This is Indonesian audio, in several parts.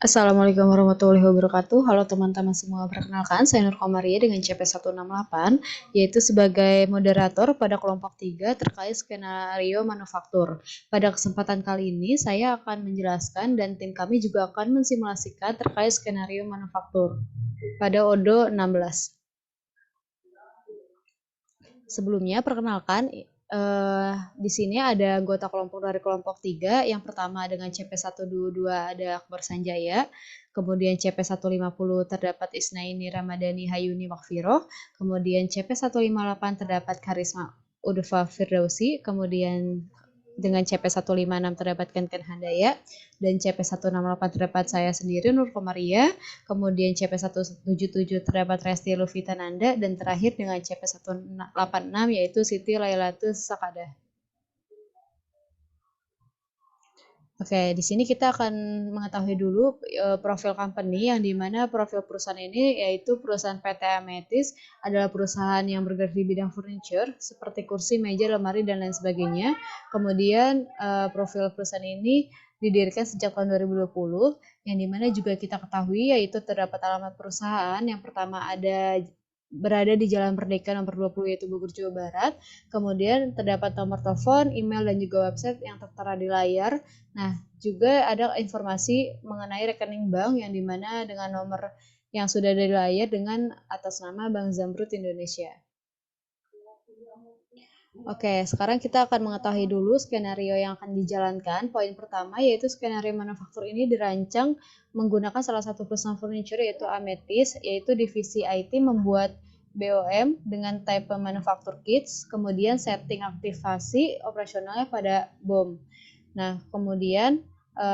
Assalamualaikum warahmatullahi wabarakatuh. Halo teman-teman semua, perkenalkan saya Nur Komaria dengan CP168, yaitu sebagai moderator pada kelompok 3 terkait skenario manufaktur. Pada kesempatan kali ini saya akan menjelaskan dan tim kami juga akan mensimulasikan terkait skenario manufaktur pada ODO 16. Sebelumnya perkenalkan, di sini ada anggota kelompok dari kelompok 3. Yang pertama dengan CP122 ada Akbar Sanjaya, kemudian CP150 terdapat Isnaini Ramadhani Hayuni Makfiroh, kemudian CP158 terdapat Karisma Udfa Firdausi, kemudian dengan CP156 terdapat Ken Handaya, dan CP168 terdapat saya sendiri Nur Komaria, kemudian CP177 terdapat Resti Lufitananda, dan terakhir dengan CP186 yaitu Siti Lailatus Sakada. Oke, di sini kita akan mengetahui dulu profil company, yang dimana profil perusahaan ini yaitu perusahaan PT Ametis adalah perusahaan yang bergerak di bidang furniture seperti kursi, meja, lemari, dan lain sebagainya. Kemudian profil perusahaan ini didirikan sejak tahun 2020, yang dimana juga kita ketahui yaitu terdapat alamat perusahaan. Yang pertama berada di Jalan Merdeka nomor 20 yaitu Bogor, Jawa Barat. Kemudian terdapat nomor telepon, email, dan juga website yang tertera di layar. Nah, juga ada informasi mengenai rekening bank yang dimana dengan nomor yang sudah ada di layar dengan atas nama Bank Zamrud Indonesia. Oke, sekarang kita akan mengetahui dulu skenario yang akan dijalankan. Poin pertama yaitu skenario manufaktur ini dirancang menggunakan salah satu perusahaan furniture yaitu Ametis, yaitu divisi IT membuat BOM dengan type manufaktur kits, kemudian setting aktivasi operasionalnya pada BOM. Nah, kemudian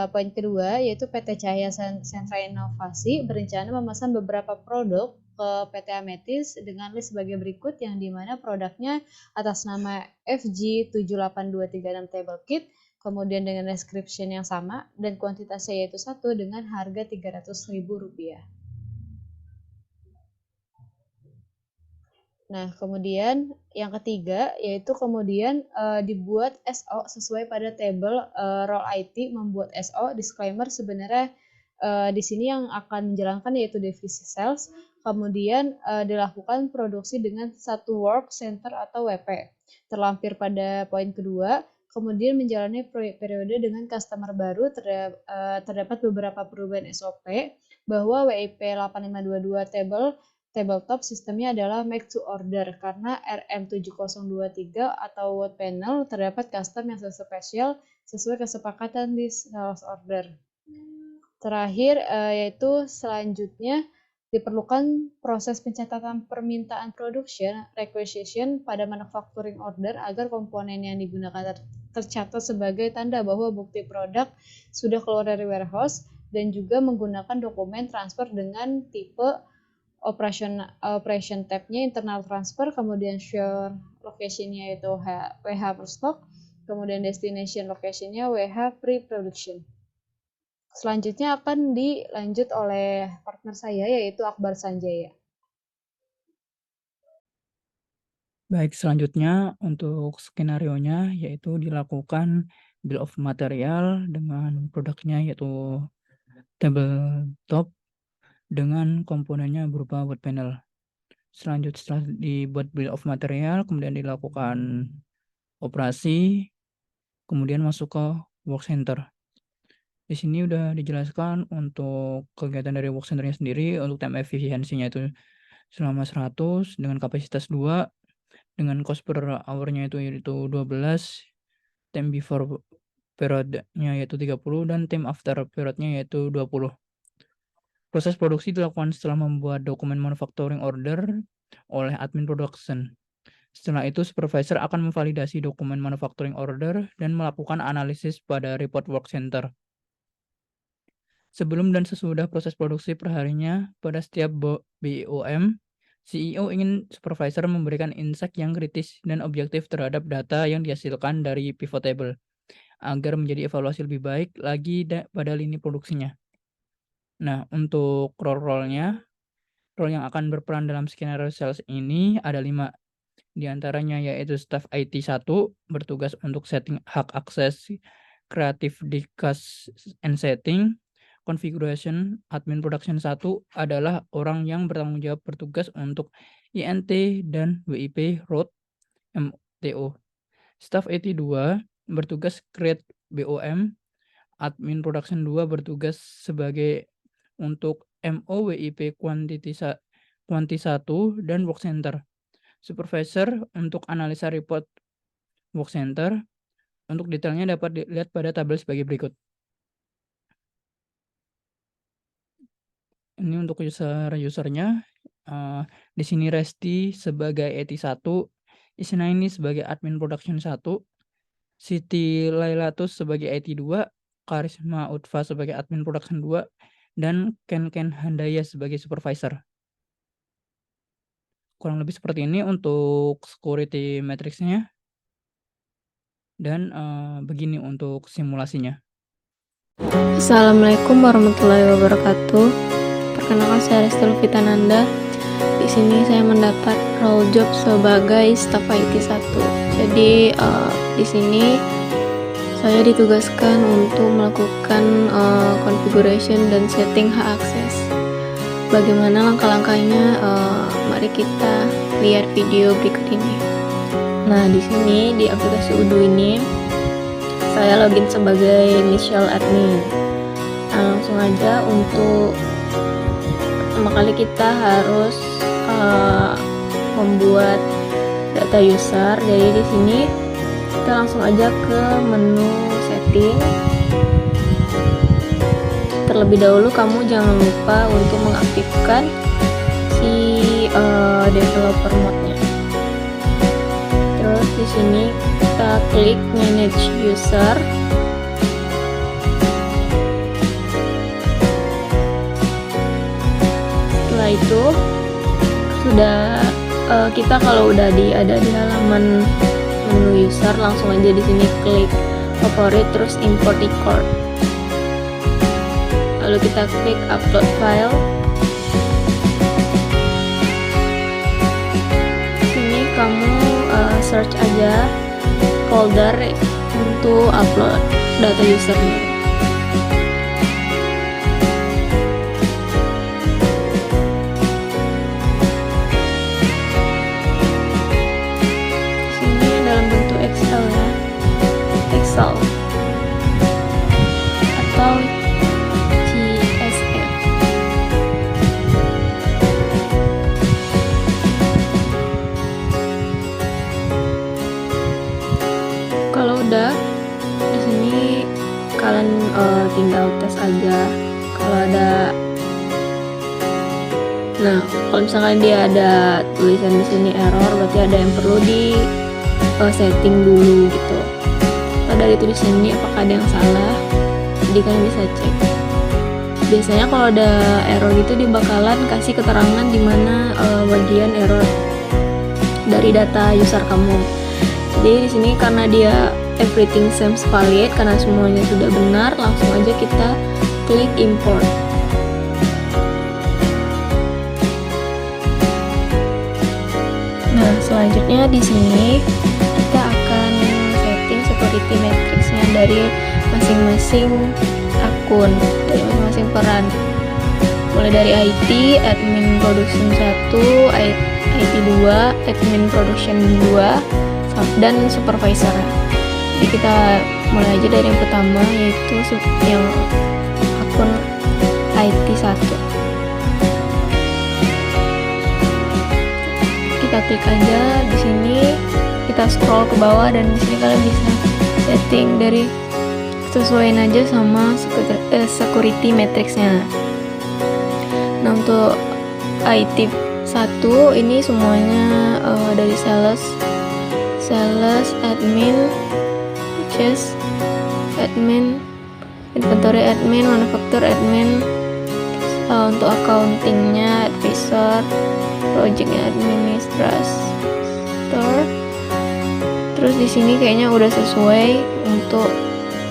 poin kedua yaitu PT Cahaya Sentra Inovasi berencana memesan beberapa produk ke PT Ametis dengan list sebagai berikut, yang dimana produknya atas nama FG78236 Table Kit, kemudian dengan description yang sama dan kuantitasnya yaitu 1 dengan harga Rp300.000. Nah, kemudian yang ketiga yaitu kemudian dibuat SO sesuai pada table role IT membuat SO. Disclaimer, sebenarnya di sini yang akan menjalankan yaitu divisi sales, kemudian dilakukan produksi dengan satu work center atau WP. Terlampir pada poin kedua, kemudian menjalani periode dengan customer baru, terdapat beberapa perubahan SOP, bahwa WIP 8522 tabletop sistemnya adalah make to order karena RM7023 atau word panel terdapat custom yang spesial sesuai kesepakatan di sales order. Terakhir yaitu selanjutnya diperlukan proses pencatatan permintaan production requisition pada manufacturing order agar komponen yang digunakan tercatat sebagai tanda bahwa bukti produk sudah keluar dari warehouse, dan juga menggunakan dokumen transfer dengan tipe operation tab-nya internal transfer, kemudian share location-nya yaitu WH per stock, kemudian destination location-nya WH pre-production. Selanjutnya akan dilanjut oleh partner saya yaitu Akbar Sanjaya. Baik, selanjutnya untuk skenario-nya yaitu dilakukan bill of material dengan produknya yaitu tabletop dengan komponennya berupa wood panel. Selanjutnya setelah dibuat bill of material, kemudian dilakukan operasi, kemudian masuk ke work center. Di sini udah dijelaskan untuk kegiatan dari work center-nya sendiri. Untuk time efisiensinya itu selama 100 dengan kapasitas 2, dengan cost per hour-nya itu 12, time before period-nya yaitu 30, dan time after period-nya yaitu 20. Proses produksi dilakukan setelah membuat dokumen manufacturing order oleh admin production. Setelah itu, supervisor akan memvalidasi dokumen manufacturing order dan melakukan analisis pada report work center. Sebelum dan sesudah proses produksi perharinya, pada setiap BOM, CEO ingin supervisor memberikan insight yang kritis dan objektif terhadap data yang dihasilkan dari pivot table, agar menjadi evaluasi lebih baik lagi pada lini produksinya. Nah, untuk role-nya, role yang akan berperan dalam skenario sales ini ada 5. Di antaranya yaitu staff IT 1, bertugas untuk setting hak akses, creative discuss and setting, configuration admin production 1 adalah orang yang bertanggung jawab bertugas untuk INT dan WIP root MTO. Staff IT 2 bertugas create BOM. Admin production 2 bertugas sebagai untuk MO WIP quantity 1 dan work center. Supervisor untuk analisa report work center. Untuk detailnya dapat dilihat pada tabel sebagai berikut. Ini untuk usernya. Di sini Resti sebagai IT 1, Isnaini sebagai admin production 1, Siti Lailatus sebagai IT 2, Karisma Utfa sebagai admin production 2, dan Ken Handaya sebagai supervisor. Kurang lebih seperti ini untuk security matrix-nya. Dan begini untuk simulasinya. Assalamualaikum warahmatullahi wabarakatuh. Perkenalkan, saya Resti Lufitananda. Di sini saya mendapat role job sebagai staf IT 1. Jadi di sini saya ditugaskan untuk melakukan configuration dan setting hak akses. Bagaimana langkah-langkahnya? Mari kita lihat video berikut ini. Nah, di sini di aplikasi Udo ini saya login sebagai initial admin. Nah, langsung aja untuk pertama kali kita harus membuat data user. Jadi di sini kita langsung aja ke menu setting. Terlebih dahulu kamu jangan lupa untuk mengaktifkan si developer mode-nya. Terus di sini kita klik manage user. Setelah itu sudah kita kalau udah ada di halaman menu user, langsung aja di sini klik favorit terus import record. Lalu kita klik upload file. Sini kamu search aja folder untuk upload data usernya. Sini dalam bentuk Excel ya, Excel atau CSV. Kalau udah di sini kalian tinggal tes aja kalau ada. Nah, kalau misalkan dia ada tulisan di sini error, berarti ada yang perlu di setting dulu gitu. Kalau dari tulisan ini apakah ada yang salah, jadi kalian bisa cek. Biasanya kalau ada error gitu dia bakalan kasih keterangan di mana bagian error dari data user kamu. Jadi di sini karena dia everything seems valid, karena semuanya sudah benar, langsung aja kita klik import. Nah, selanjutnya di sini kita akan setting security matrix-nya dari masing-masing akun, dari masing-masing peran. Mulai dari IT, admin production 1, IT 2, admin production 2, dan supervisor. Jadi kita mulai aja dari yang pertama, yaitu yang akun IT 1. Kita klik aja di sini, kita scroll ke bawah, dan di sini kalian bisa setting dari sesuaiin aja sama security matrix-nya. Nah, untuk IT 1 ini semuanya dari sales, admin, purchase, admin, inventory admin, manufacturer admin. Untuk accountingnya advisor, projectnya administrator. Terus di sini kayaknya udah sesuai untuk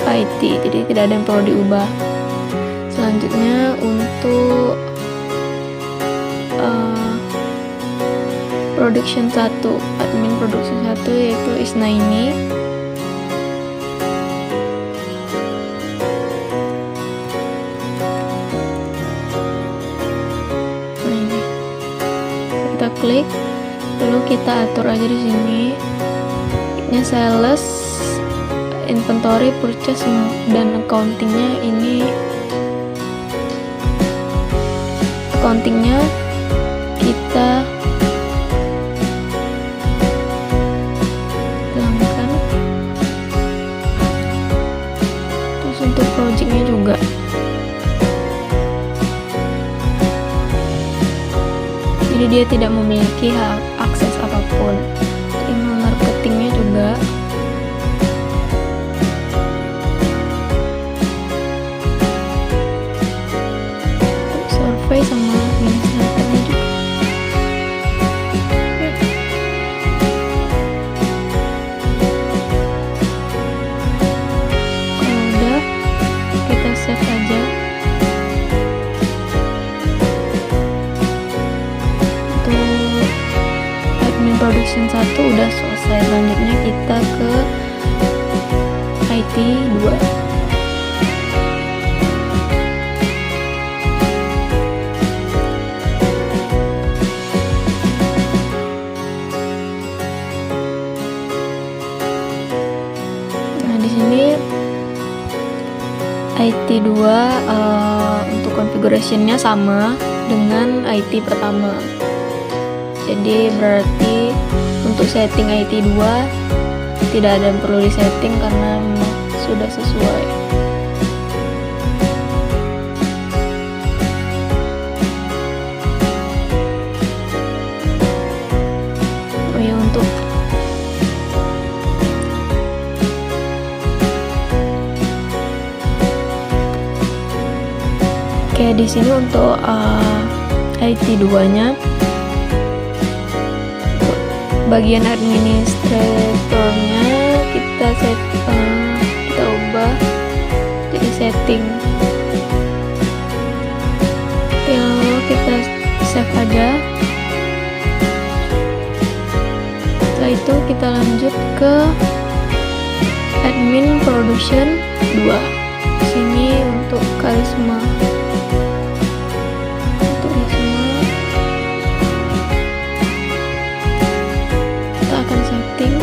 IT, jadi tidak ada yang perlu diubah. Selanjutnya untuk production 1, admin production 1 yaitu Isnaini. klik, lalu kita atur aja di sini. Ini sales, inventory, purchase, dan accountingnya kita hilangkan. Terus untuk projectnya juga jadi dia tidak memiliki hak akses apapun. Email marketingnya juga survei sama administratornya juga. Kalau udah, kita save aja. Untuk admin production 1 udah selesai. Selanjutnya kita ke IT 2. Nah, di sini IT 2 untuk configuration-nya sama dengan IT pertama. Jadi berarti untuk setting IT 2 tidak ada yang perlu disetting karena memang sudah sesuai. Oh ya, untuk kayak di sini untuk IT 2-nya bagian administratornya kita ubah jadi setting. Oke, lalu kita save aja. Setelah itu kita lanjut ke admin production 2. Di sini untuk karisma. Setting.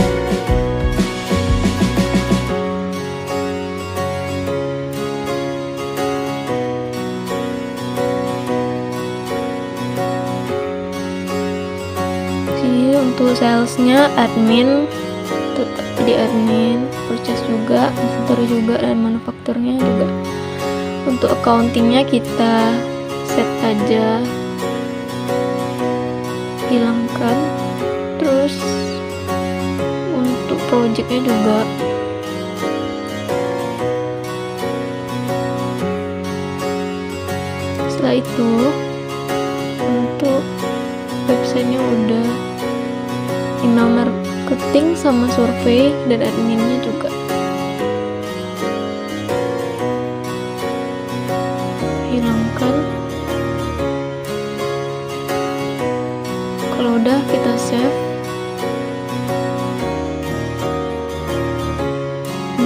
Sini untuk salesnya admin, di admin, purchase juga, inventory juga, dan manufakturnya juga. Untuk accountingnya kita set aja, hilangkan. Terus untuk projectnya juga setelah itu untuk websitenya udah, email marketing sama survei dan adminnya juga hilangkan. Kalau udah kita save.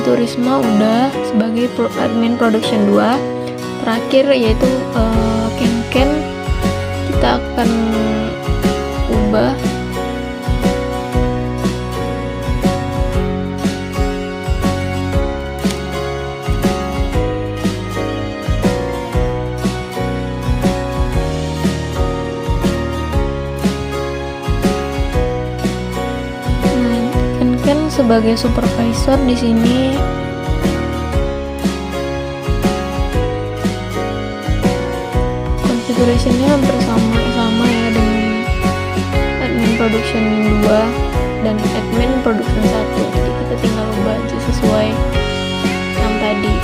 Untuk Risma udah sebagai admin production 2. Terakhir yaitu Ken kita akan ubah sebagai supervisor. Di sini konfigurasinya hampir sama ya dengan admin production 2 dan admin production 1. Jadi kita tinggal ubah aja sesuai yang tadi.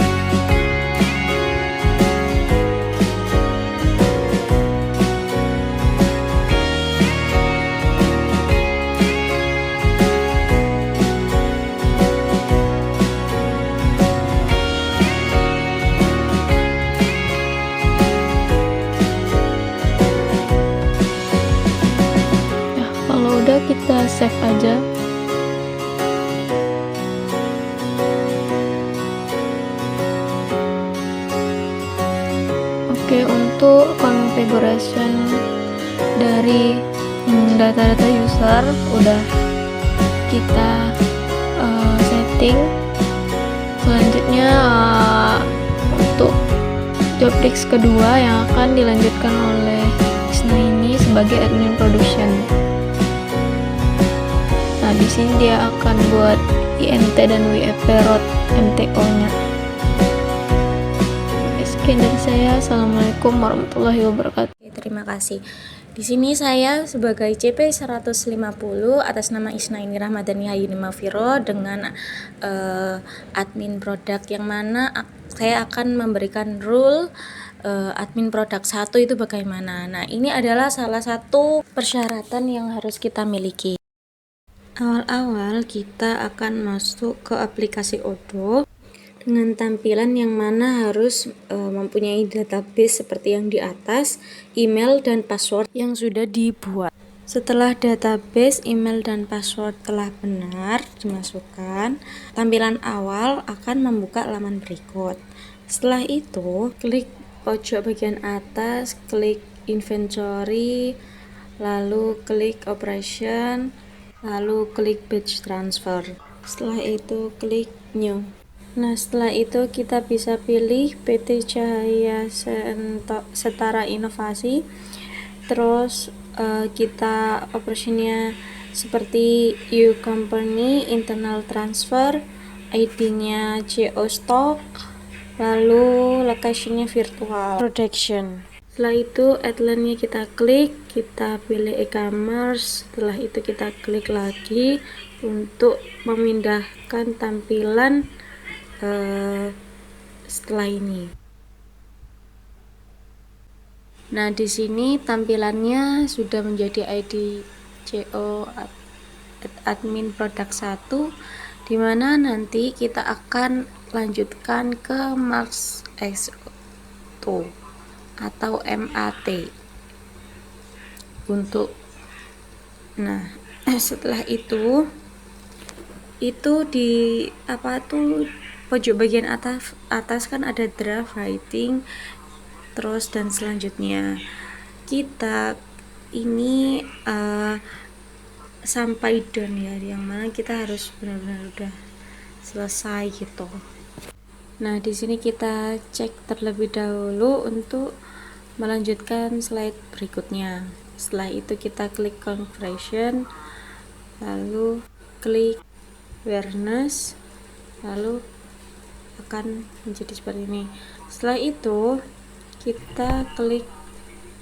Kita save aja. Oke, untuk configuration dari data-data user udah kita setting. Selanjutnya untuk job desk kedua yang akan dilanjutkan oleh Isna ini sebagai admin production. Nah, di sini dia akan buat INT dan WFP road MTO-nya. Sekian dari saya. Assalamualaikum warahmatullahi wabarakatuh. Terima kasih. Di sini saya sebagai CP 150 atas nama Isnaini Rahmadani Hayuni Mafiro dengan admin produk, yang mana saya akan memberikan rule admin produk 1 itu bagaimana. Nah, ini adalah salah satu persyaratan yang harus kita miliki. Awal-awal kita akan masuk ke aplikasi Odoo dengan tampilan yang mana harus mempunyai database seperti yang di atas, email dan password yang sudah dibuat. Setelah database, email dan password telah benar dimasukkan, tampilan awal akan membuka laman berikut. Setelah itu, klik pojok bagian atas, klik inventory, lalu klik operation, lalu klik batch transfer. Setelah itu klik new. Nah, setelah itu kita bisa pilih PT Cahaya Setara Inovasi. Terus kita operationnya seperti U Company, internal transfer, ID-nya CO Stock, lalu location-nya virtual production. Setelah itu headline-nya kita klik, kita pilih e-commerce. Setelah itu kita klik lagi untuk memindahkan tampilan setelah ini. Nah, di sini tampilannya sudah menjadi ID CO admin produk 1, dimana nanti kita akan lanjutkan ke Max X2 atau MAT untuk. Nah, setelah itu di pojok bagian atas kan ada draft, writing, terus dan selanjutnya kita ini sampai done ya, yang mana kita harus benar-benar udah selesai gitu. Nah, di sini kita cek terlebih dahulu untuk melanjutkan slide berikutnya. Setelah itu kita klik conversion, lalu klik awareness, lalu akan menjadi seperti ini. Setelah itu kita klik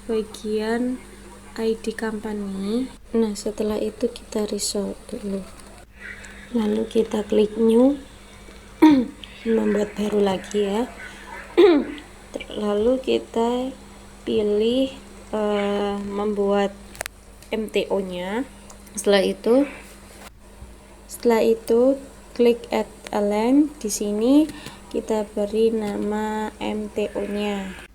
bagian ID company. Nah, setelah itu kita resort dulu, lalu kita klik new membuat baru lagi ya. Lalu kita pilih membuat MTO nya. Setelah itu klik add align. Di sini kita beri nama MTO-nya.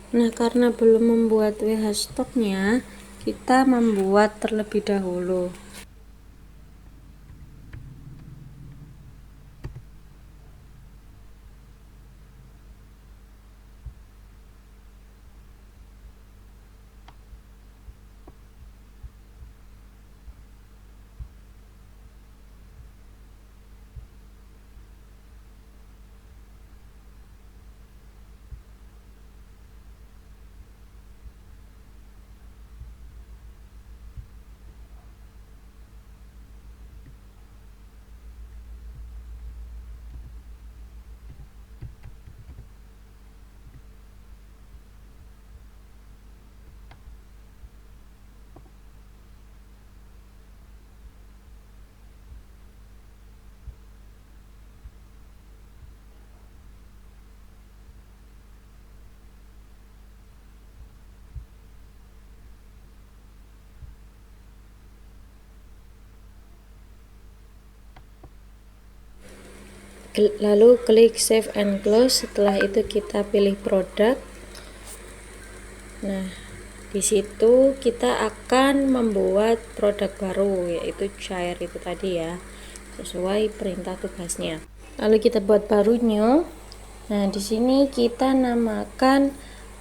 Nah, karena belum membuat WH stoknya, kita membuat terlebih dahulu. Lalu klik save and close. Setelah itu kita pilih produk. Nah, Di situ kita akan membuat produk baru, yaitu cair itu tadi ya, sesuai perintah tugasnya. Lalu kita buat barunya. Nah, di sini kita namakan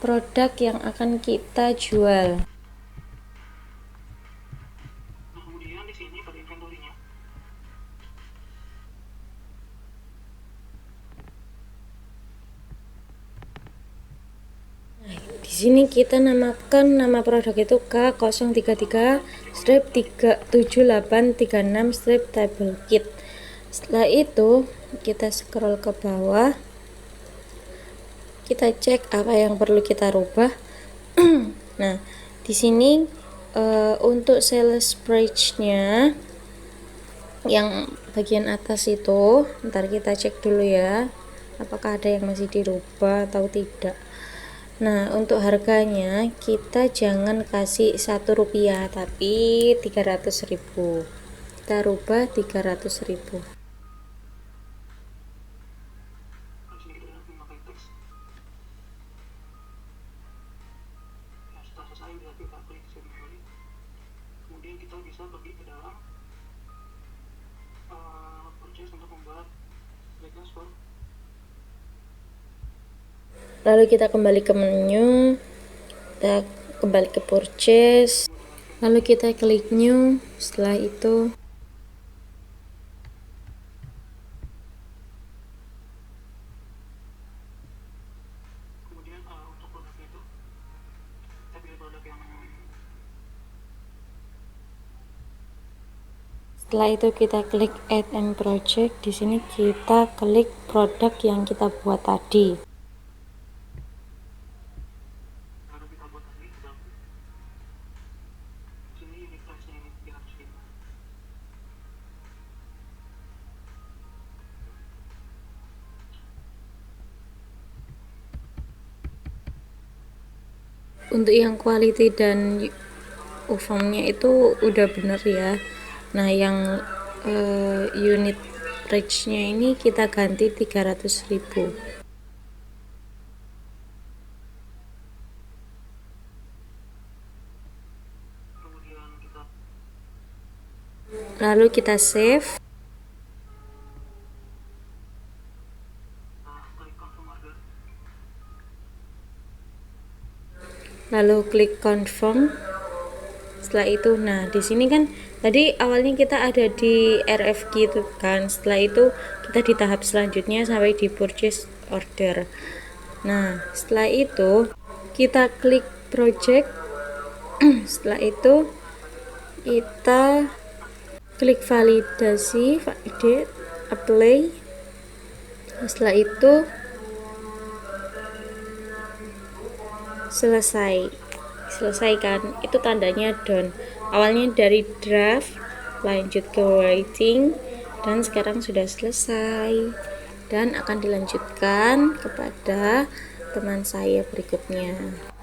produk yang akan kita jual. Kemudian di sini pada inventory-nya. Di sini kita namakan nama produk itu K033-3836 Table Kit. Setelah itu kita scroll ke bawah, kita cek apa yang perlu kita rubah. Nah, di sini untuk sales price-nya yang bagian atas itu, ntar kita cek dulu ya, apakah ada yang masih dirubah atau tidak. Nah, untuk harganya kita jangan kasih Rp1 tapi 300.000. Kita rubah 300.000. Setelah selesai berarti kita klik save memory. Kemudian kita bisa pergi ke dalam purchase untuk membuat breakdown for. Lalu kita kembali ke menu, kita kembali ke purchase, lalu kita klik new. Setelah itu Kemudian untuk produknya itu kita pilih produk yang setelah itu kita klik add and project. Di sini kita klik produk yang kita buat tadi. baru kita buat tadi. Sini unit price-nya ini 305. Untuk yang quality dan UFOM-nya itu udah bener ya. Nah, yang unit price-nya ini kita ganti 300.000. Kemudian kita Lalu kita save. klik confirm order. Lalu klik confirm. Setelah itu, nah di sini kan tadi awalnya kita ada di RFQ itu kan. Setelah itu kita di tahap selanjutnya sampai di purchase order. Nah, setelah itu kita klik project. Setelah itu kita klik validasi, validate, apply. Setelah itu selesaikan, itu tandanya done. Awalnya dari draft lanjut ke writing dan sekarang sudah selesai dan akan dilanjutkan kepada teman saya berikutnya.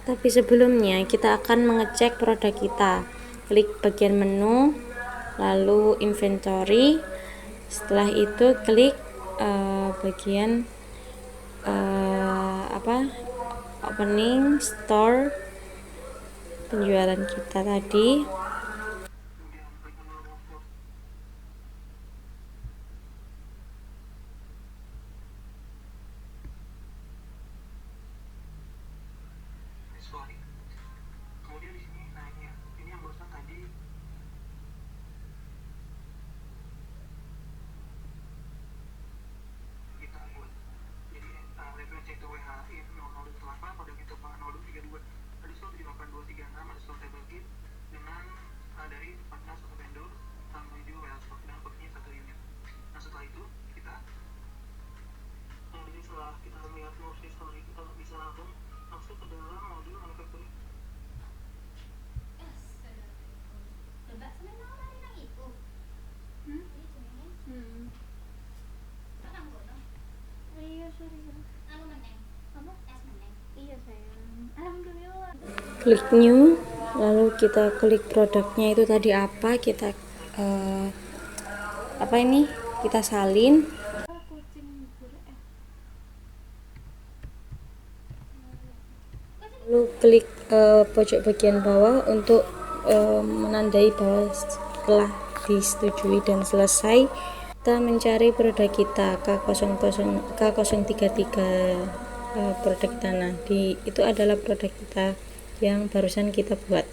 Tapi sebelumnya kita akan mengecek produk kita. Klik bagian menu, lalu inventory. Setelah itu klik bagian opening store penjualan kita tadi. Kemudian di sini, nah ini yang barusan tadi kita buat. Jadi referensi itu WHI 0008, produk itu 0232, ada slot di 8236, ada slot table kit dengan dari 14 satu vendor, menuju warehouse dan boxnya 1 unit. Nah, setelah itu kita jadi setelah kita melihat mouse history, kita bisa langsung masuk ke dalam modul manufacturing. Klik new, lalu kita klik produknya itu tadi apa, kita kita salin. Lalu klik pojok bagian bawah untuk menandai bahwa telah disetujui dan selesai. Kita mencari produk kita K033 produk tanah. Itu adalah produk kita yang barusan kita buat.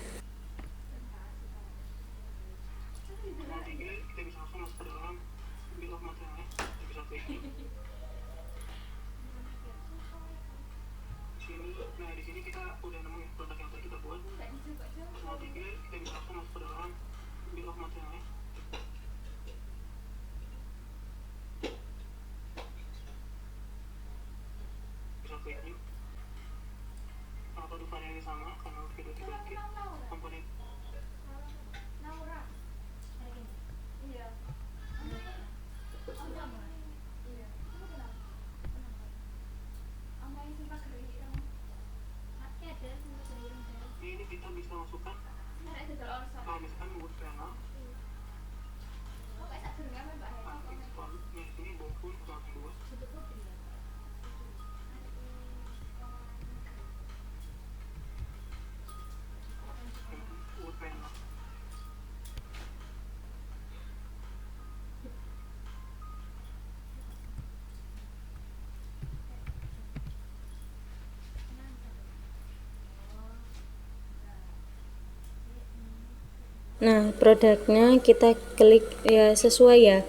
Nah, produknya kita klik ya sesuai ya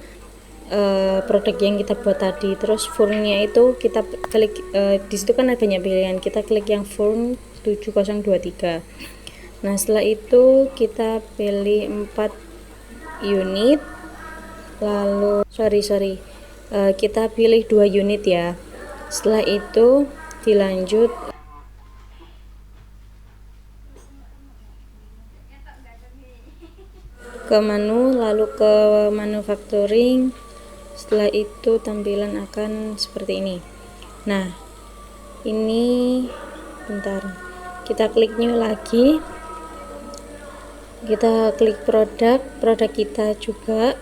produk yang kita buat tadi. Terus furnnya itu kita klik di situ kan ada banyak pilihan. Kita klik yang furn 7023. Nah, setelah itu kita pilih 4 unit. Lalu kita pilih 2 unit ya. Setelah itu dilanjut ke menu, lalu ke manufacturing. Setelah itu tampilan akan seperti ini. Nah, ini bentar, kita klik new lagi, kita klik produk kita juga.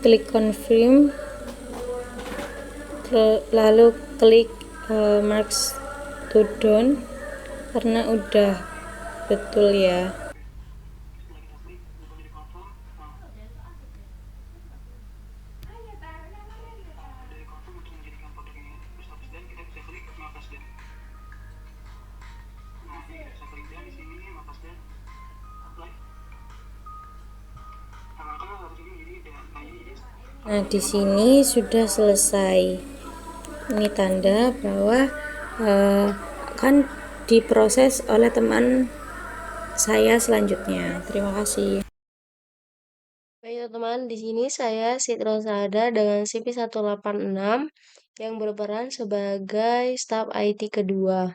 Klik confirm, lalu klik marks to done karena udah betul ya. Nah, di sini sudah selesai. Ini tanda bahwa akan diproses oleh teman saya selanjutnya. Terima kasih. Baik teman-teman, di sini saya Siti Rosada dengan CV 186 yang berperan sebagai staf IT kedua.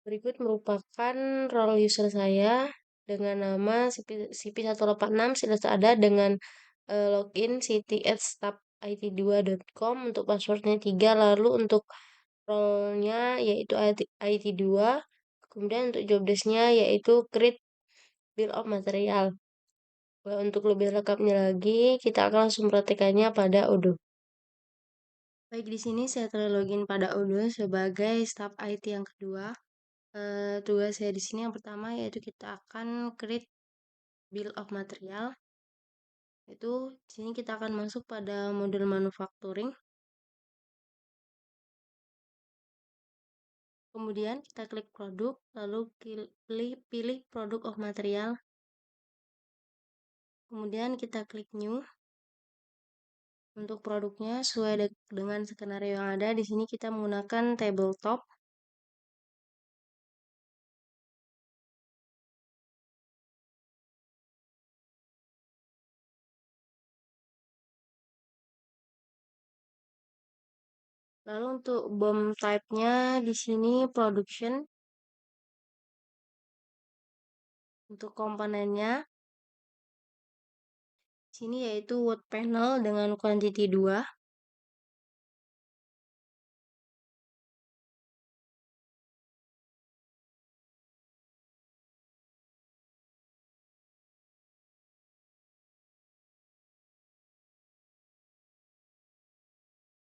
Berikut merupakan role user saya dengan nama CP186 sudah ada dengan login siti@stafit2.com untuk passwordnya 3, lalu untuk role-nya yaitu IT2, kemudian untuk job desk-nya yaitu create bill of material. Untuk lebih lengkapnya lagi, kita akan langsung praktekannya pada Odoo. Baik, di sini saya telah login pada Odoo sebagai staf IT yang kedua. Tugas saya di sini yang pertama yaitu kita akan create bill of material. Itu di sini kita akan masuk pada modul manufacturing. Kemudian kita klik produk, lalu pilih produk of material. Kemudian kita klik new. Untuk produknya sesuai dengan skenario yang ada, di sini kita menggunakan tabletop. Lalu untuk BOM type-nya di sini production. Untuk komponennya Sini yaitu word panel dengan quantity 2.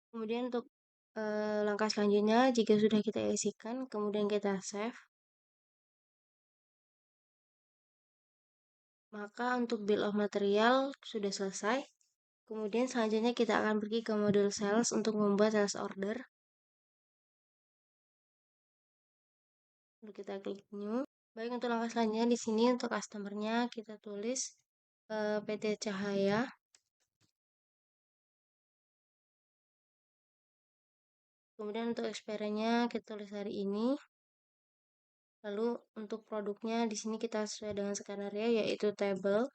Kemudian untuk langkah selanjutnya, jika sudah kita isikan, kemudian kita save, maka untuk bill of material sudah selesai. Kemudian selanjutnya kita akan pergi ke modul sales untuk membuat sales order. Lalu kita klik new. Baik, untuk langkah selanjutnya di sini untuk customer-nya kita tulis PT Cahaya. Kemudian untuk expiry-nya kita tulis hari ini. Lalu untuk produknya di sini kita sesuai dengan skenario yaitu table.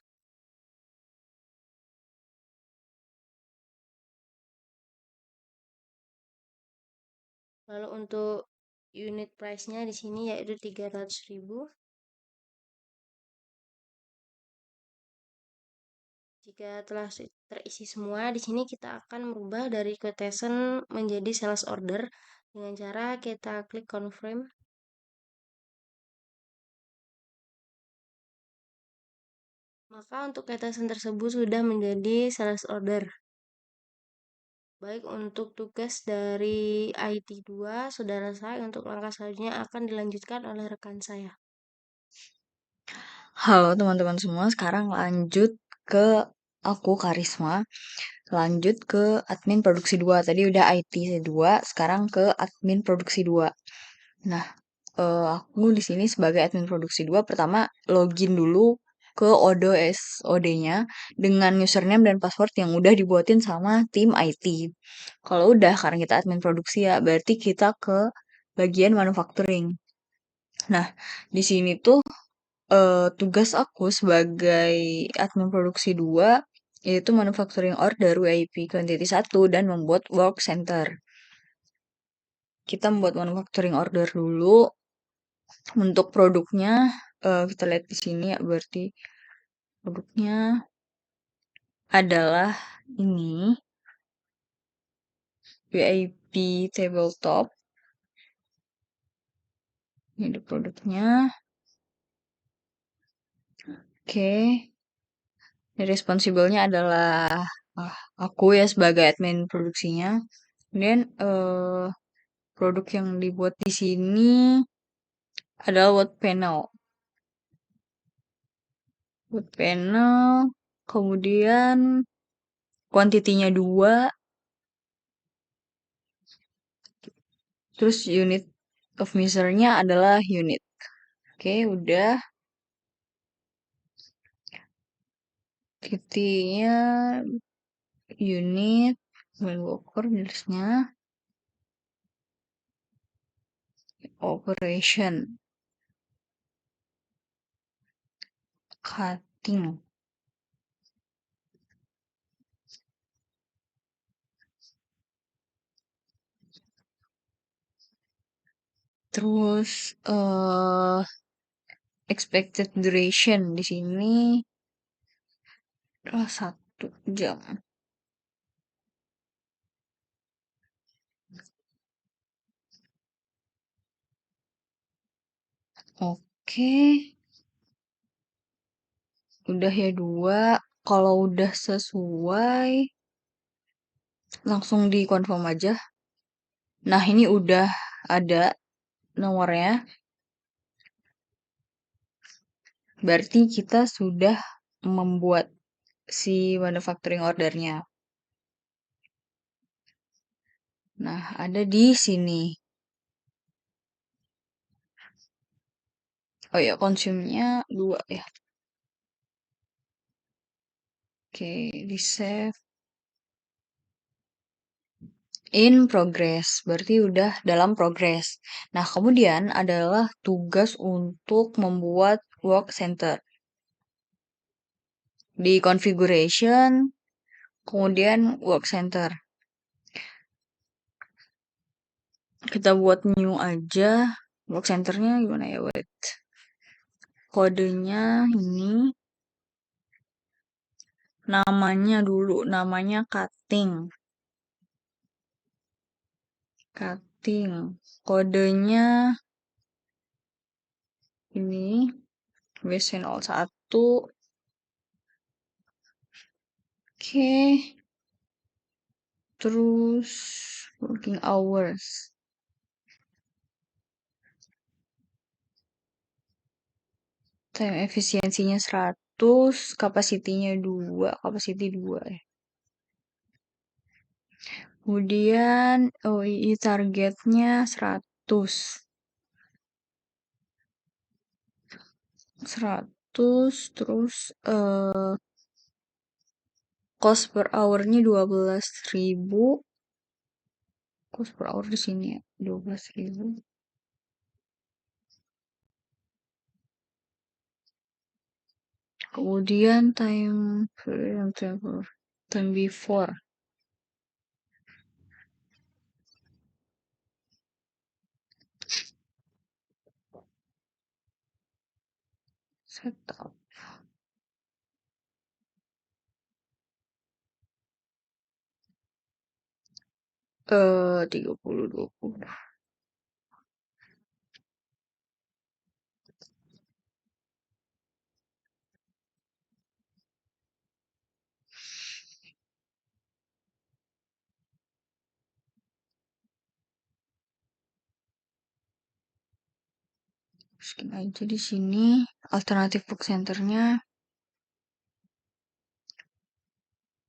Lalu untuk unit price-nya di sini yaitu 300.000. Jika telah terisi semua, di sini kita akan merubah dari quotation menjadi sales order dengan cara kita klik confirm. Maka untuk quotation tersebut sudah menjadi sales order. Baik, untuk tugas dari IT 2 sudah selesai. Untuk langkah selanjutnya akan dilanjutkan oleh rekan saya. Halo teman-teman semua, sekarang lanjut ke aku Karisma. Lanjut ke admin produksi 2. Tadi udah IT 2, sekarang ke admin produksi 2. Nah, aku di sini sebagai admin produksi 2 pertama login dulu ke Odo SOD-nya dengan username dan password yang udah dibuatin sama tim IT. Kalau udah, karena kita admin produksi ya, berarti kita ke bagian manufacturing. Nah, di sini tuh tugas aku sebagai admin produksi 2 yaitu manufacturing order WIP quantity 1 dan membuat work center. Kita membuat manufacturing order dulu. Untuk produknya kita lihat di sini ya, berarti produknya adalah ini WIP tabletop. Ini produknya. Oke. Responsible-nya adalah aku ya sebagai admin produksinya. Kemudian produk yang dibuat di sini adalah word panel. Word panel, kemudian kuantitinya 2, terus unit of measure-nya adalah unit. Oke, udah. Titiknya unit, worker jelasnya. Operation. Cutting. Terus expected duration di sini 1 jam. Oke. Udah ya 2. Kalau udah sesuai langsung di confirm aja. Nah, ini udah ada nomornya. Berarti kita sudah membuat si manufacturing ordernya. Nah, ada di sini. Oh ya, konsumnya 2 ya. Oke, di save. In progress, berarti udah dalam progress. Nah, kemudian adalah tugas untuk membuat work center. Di configuration, kemudian work center. Kita buat new aja. Work centernya gimana ya, wait. Kodenya ini namanya dulu, namanya cutting. Cutting. Kodenya ini WC01. Oke. Terus working hours. Time efisiensinya 100, kapasitinya 2, capacity 2 ya. Kemudian OII targetnya 100. 100 terus cost per hour-nya 12.000. Cost per hour di sini ya, 12.000. Kemudian time before. Setup. Eh 30-20. Masukin aja di sini alternatif book centernya.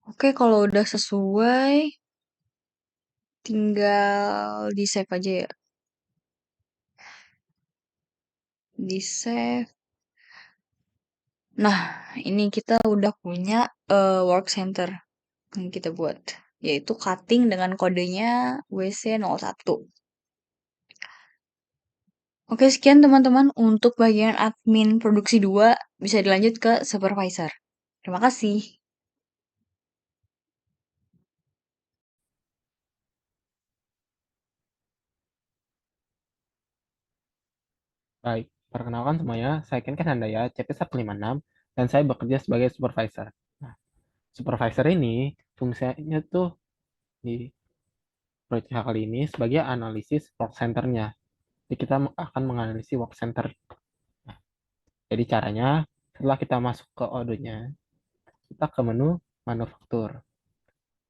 Oke, kalau udah sesuai, tinggal di save aja ya. Di save. Nah, ini kita udah punya work center yang kita buat, yaitu cutting dengan kodenya WC01. Oke, sekian teman-teman untuk bagian admin produksi 2, bisa dilanjut ke supervisor. Terima kasih. Baik, perkenalkan semuanya, saya Ken Handaya, CP156, dan saya bekerja sebagai supervisor. Nah, supervisor ini fungsinya tuh di proyek kali ini sebagai analisis work center-nya. Jadi kita akan menganalisis work center. Nah, jadi caranya, setelah kita masuk ke Odoo-nya, kita ke menu manufaktur.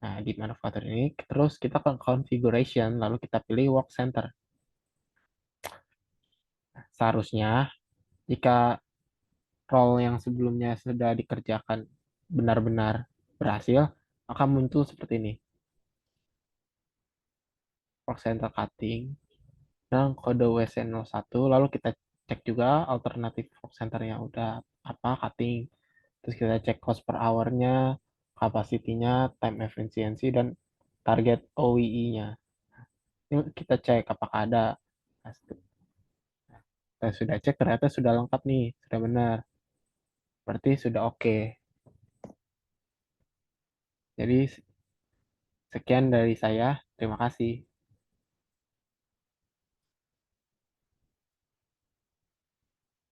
Nah, di manufaktur ini, terus kita ke configuration, lalu kita pilih work center. Nah, seharusnya, jika role yang sebelumnya sudah dikerjakan benar-benar berhasil, maka muncul seperti ini. Work center cutting dan kode WC01, lalu kita cek juga alternatif work centernya udah apa cutting. Terus kita cek cost per hour-nya, capacity-nya, time efficiency, dan target OEE-nya. Ini kita cek apakah ada. Kita sudah cek ternyata sudah lengkap nih, sudah benar. Berarti sudah oke. Jadi sekian dari saya. Terima kasih.